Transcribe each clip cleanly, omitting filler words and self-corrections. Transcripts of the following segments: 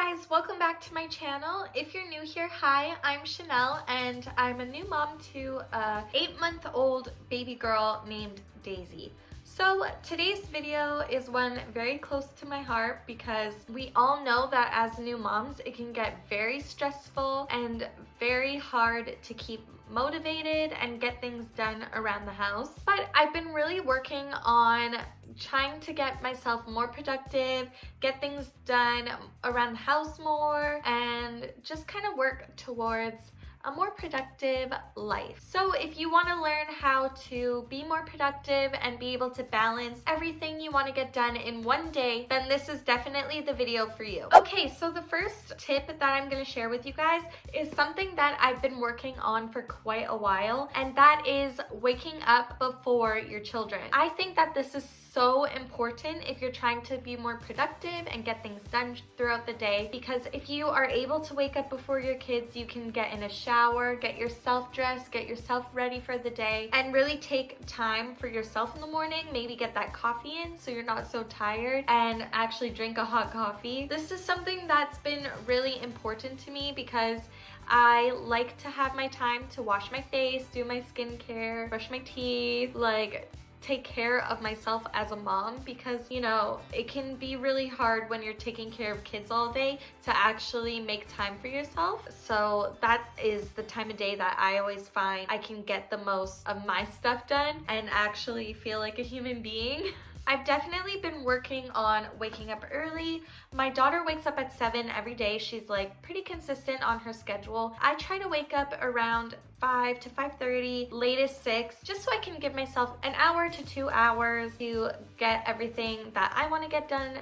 guys, welcome back to my channel. If you're new here, hi, I'm Chanel and I'm a new mom to a 8-month-old baby girl named Daisy. So today's video is one very close to my heart because we all know that as new moms it can get very stressful and very hard to keep motivated and get things done around the house. But I've been really working on trying to get myself more productive, get things done around the house more, and just kind of work towards a more productive life. So if you want to learn how to be more productive and be able to balance everything you want to get done in one day, then this is definitely the video for you. Okay, so the first tip that I'm going to share with you guys is something that I've been working on for quite a while, and that is waking up before your children. I think that this is so important if you're trying to be more productive and get things done throughout the day, because if you are able to wake up before your kids, you can get in a shower, get yourself dressed, get yourself ready for the day, and really take time for yourself in the morning. Maybe get that coffee in so you're not so tired, and actually drink a hot coffee. This is something that's been really important to me because I like to have my time to wash my face, do my skincare, brush my teeth, take care of myself as a mom, because you know it can be really hard when you're taking care of kids all day to actually make time for yourself. So that is the time of day that I always find I can get the most of my stuff done and actually feel like a human being. I've definitely been working on waking up early. My daughter wakes up at 7 every day. She's like pretty consistent on her schedule. I try to wake up around 5 to 5:30, latest 6, just so I can give myself an hour to 2 hours to get everything that I want to get done.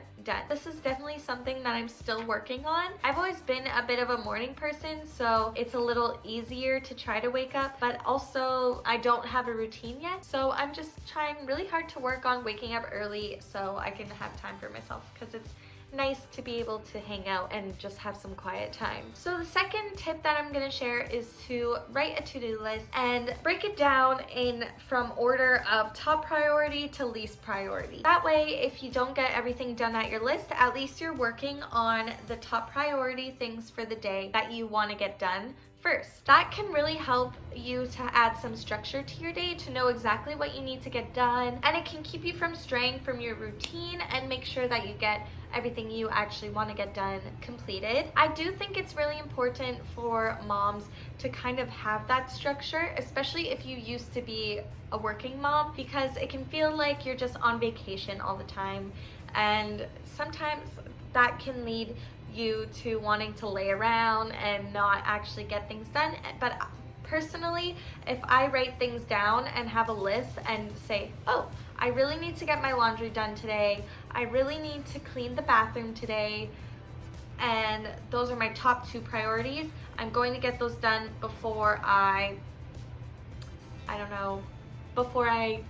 This is definitely something that I'm still working on. I've always been a bit of a morning person, so it's a little easier to try to wake up, but also I don't have a routine yet. So I'm just trying really hard to work on waking up early so I can have time for myself, because it's nice to be able to hang out and just have some quiet time. So the second tip that I'm going to share is to write a to-do list and break it down in from order of top priority to least priority. That way, if you don't get everything done at your list, at least you're working on the top priority things for the day that you want to get done first. That can really help you to add some structure to your day, to know exactly what you need to get done, and it can keep you from straying from your routine and make sure that you get everything you actually want to get done completed. I do think it's really important for moms to kind of have that structure, especially if you used to be a working mom, because it can feel like you're just on vacation all the time, and sometimes that can lead you to wanting to lay around and not actually get things done. But personally, if I write things down and have a list and say, oh, I really need to get my laundry done today, I really need to clean the bathroom today, and those are my top 2 priorities, I'm going to get those done before I don't know, before I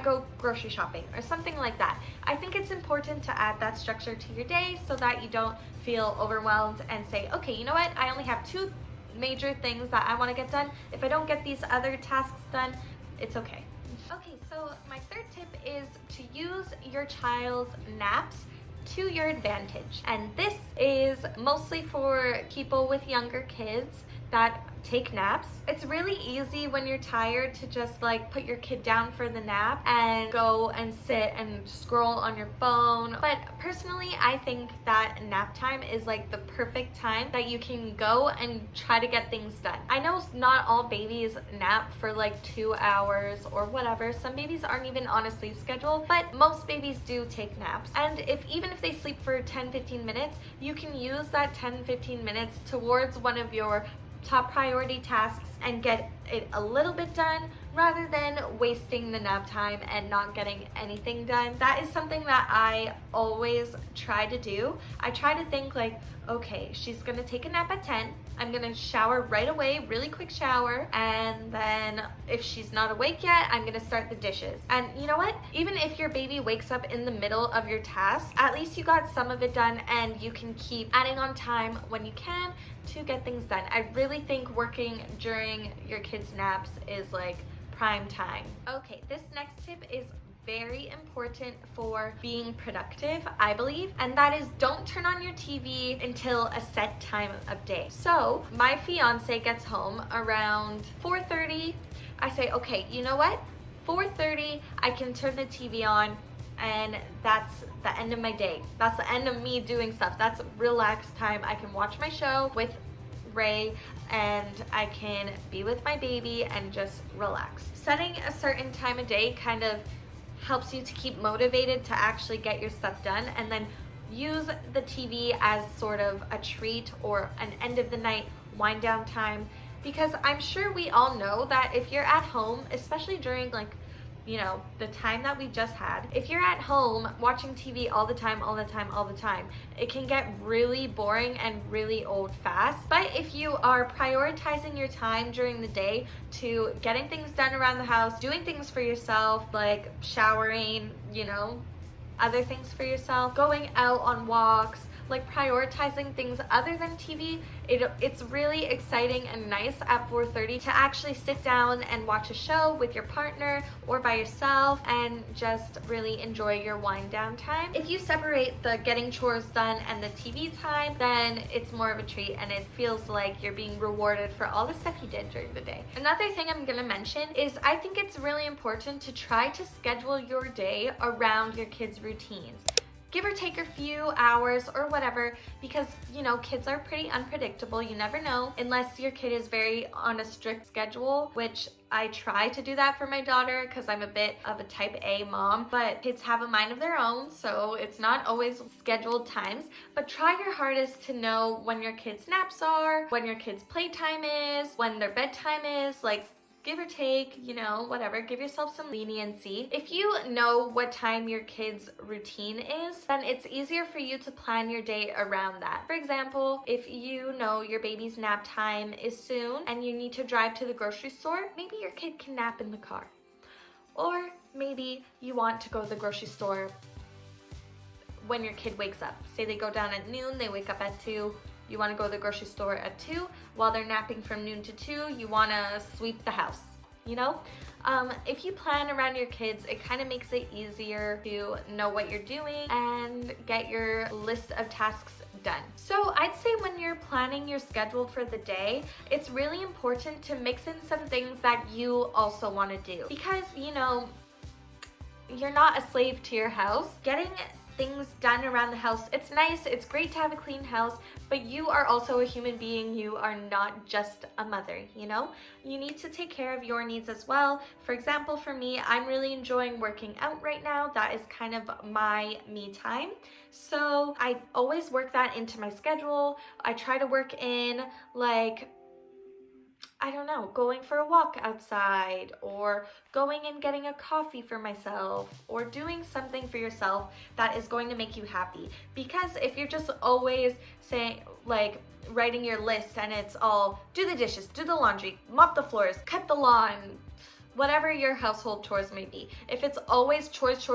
go grocery shopping or something like that. I think it's important to add that structure to your day so that you don't feel overwhelmed and say, okay, you know what, I only have 2 major things that I want to get done. If I don't get these other tasks done, it's okay. Okay, so my third tip is to use your child's naps to your advantage. And this is mostly for people with younger kids that take naps. It's really easy when you're tired to just put your kid down for the nap and go and sit and scroll on your phone. But personally, I think that nap time is the perfect time that you can go and try to get things done. I know not all babies nap for 2 hours or whatever. Some babies aren't even on a sleep schedule, but most babies do take naps. And even if they sleep for 10-15 minutes, you can use that 10-15 minutes towards one of your top priority tasks and get it a little bit done, rather than wasting the nap time and not getting anything done. That is something that I always try to do. I try to think okay, she's gonna take a nap at 10, I'm gonna shower right away, really quick shower, and then if she's not awake yet, I'm gonna start the dishes. And you know what? Even if your baby wakes up in the middle of your task, at least you got some of it done, and you can keep adding on time when you can to get things done. I really think working during your kids' naps is prime time. Okay, this next tip is very important for being productive, I believe, and that is don't turn on your TV until a set time of day. So my fiance gets home around 4:30. I say, okay, you know what? 4:30, I can turn the TV on, and that's the end of my day. That's the end of me doing stuff. That's relaxed time. I can watch my show with Ray and I can be with my baby and just relax. Setting a certain time of day kind of helps you to keep motivated to actually get your stuff done, and then use the TV as sort of a treat or an end of the night wind down time. Because I'm sure we all know that if you're at home, especially during like, you know, the time that we just had, if you're at home watching TV all the time, it can get really boring and really old fast. But if you are prioritizing your time during the day to getting things done around the house, doing things for yourself, like showering, you know, other things for yourself, going out on walks, like prioritizing things other than TV, it's really exciting and nice at 4:30 to actually sit down and watch a show with your partner or by yourself and just really enjoy your wind down time. If you separate the getting chores done and the TV time, then it's more of a treat and it feels like you're being rewarded for all the stuff you did during the day. Another thing I'm gonna mention is I think it's really important to try to schedule your day around your kids' routines. Give or take a few hours or whatever, because you know, kids are pretty unpredictable. You never know unless your kid is very on a strict schedule, which I try to do that for my daughter because I'm a bit of a type A mom, but kids have a mind of their own, so it's not always scheduled times. But try your hardest to know when your kids' naps are, when your kids' playtime is, when their bedtime is, like give or take, you know, whatever. Give yourself some leniency. If you know what time your kids' routine is, then it's easier for you to plan your day around that. For example, if you know your baby's nap time is soon and you need to drive to the grocery store, maybe your kid can nap in the car. Or maybe you want to go to the grocery store when your kid wakes up. Say they go down at noon, they wake up at 2. You want to go to the grocery store at 2. While they're napping from noon to 2, you want to sweep the house, you know? If you plan around your kids, it kind of makes it easier to know what you're doing and get your list of tasks done. So I'd say when you're planning your schedule for the day, it's really important to mix in some things that you also want to do. Because, you know, you're not a slave to your house. Getting things done around the house, it's nice, it's great to have a clean house, but you are also a human being. You are not just a mother, you know? You need to take care of your needs as well. For example, for me, I'm really enjoying working out right now. That is kind of my me time. So I always work that into my schedule. I try to work in, like, I don't know, going for a walk outside, or going and getting a coffee for myself, or doing something for yourself that is going to make you happy. Because if you're just always saying, like, writing your list and it's all do the dishes, do the laundry, mop the floors, cut the lawn, whatever your household chores may be. If it's always chores,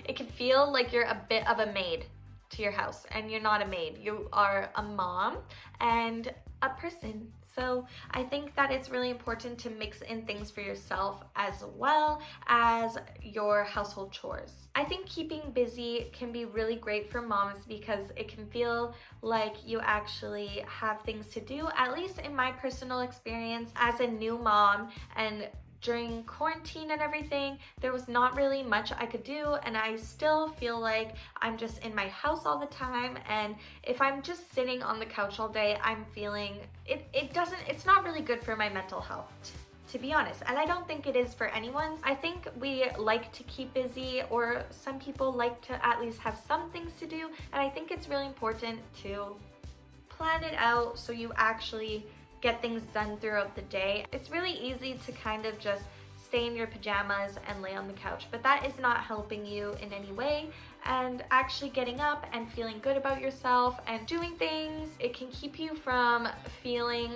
it can feel like you're a bit of a maid to your house, and you're not a maid. You are a mom and a person. So I think that it's really important to mix in things for yourself as well as your household chores. I think keeping busy can be really great for moms because it can feel like you actually have things to do. At least in my personal experience as a new mom, and during quarantine and everything, there was not really much I could do, and I still feel like I'm just in my house all the time. And if I'm just sitting on the couch all day, I'm feeling it's not really good for my mental health, to be honest. And I don't think it is for anyone's. I think we like to keep busy, or some people like to at least have some things to do, and I think it's really important to plan it out so you actually get things done throughout the day. It's really easy to kind of just stay in your pajamas and lay on the couch, but that is not helping you in any way. And actually getting up and feeling good about yourself and doing things, it can keep you from feeling,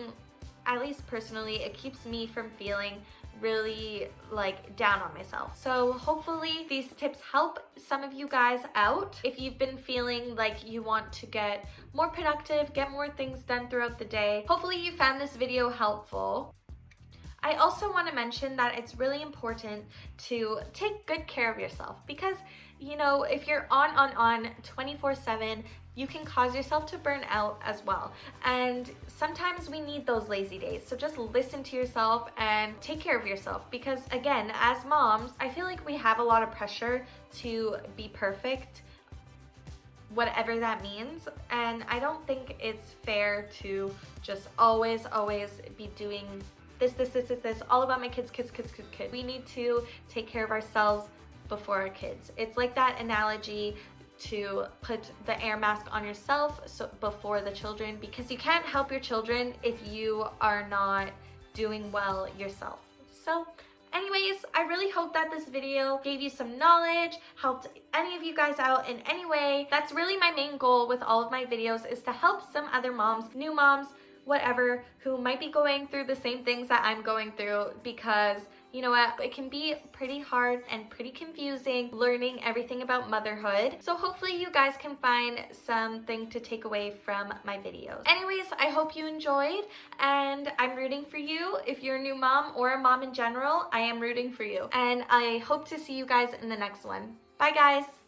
at least personally, it keeps me from feeling really like down on myself. So hopefully these tips help some of you guys out. If you've been feeling like you want to get more productive, get more things done throughout the day, hopefully you found this video helpful. I also want to mention that it's really important to take good care of yourself because, you know, if you're on 24/7, you can cause yourself to burn out as well. And sometimes we need those lazy days. So just listen to yourself and take care of yourself because, again, as moms, I feel like we have a lot of pressure to be perfect, whatever that means, and I don't think it's fair to just always be doing this, all about my kids. We need to take care of ourselves before our kids. It's like that analogy to put the air mask on yourself before the children, because you can't help your children if you are not doing well yourself. So anyways, I really hope that this video gave you some knowledge, helped any of you guys out in any way. That's really my main goal with all of my videos, is to help some other moms, new moms, whatever, who might be going through the same things that I'm going through, because you know what, it can be pretty hard and pretty confusing learning everything about motherhood. So hopefully you guys can find something to take away from my videos. Anyways, I hope you enjoyed, and I'm rooting for you. If you're a new mom or a mom in general, I am rooting for you. And I hope to see you guys in the next one. Bye guys!